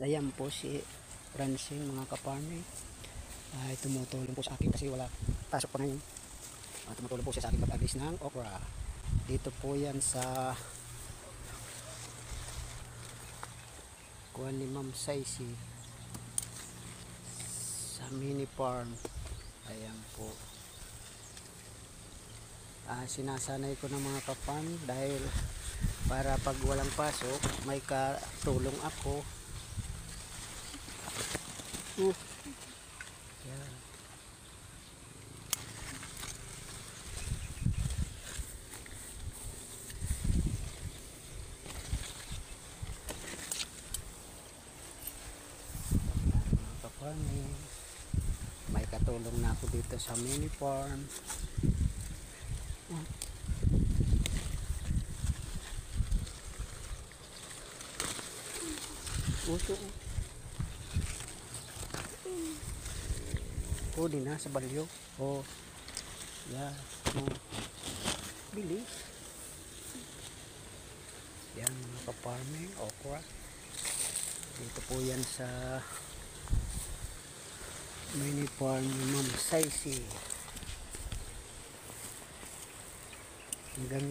Ayan po si Francine mga kaparme. Ay tumutulong po sa akin kasi wala pasok pa ngayon. Tumutulong po siya sa akin mag-agis ng okra. Dito po yan sa kuha ni Ma'am Saisi sa mini farm. Ayan po. Sinasanay ko ng mga kapan dahil para pag walang pasok may katulong ako. Yan. Mga kapan, may katulong na ako dito sa mini farm. Uso. Oh, di na sa balyo. Oh. Yeah. Oh. Bilis. Yan mga ka-farming, okra. Dito po yan sa mini farm ni Ma'am Saisi. Hanggang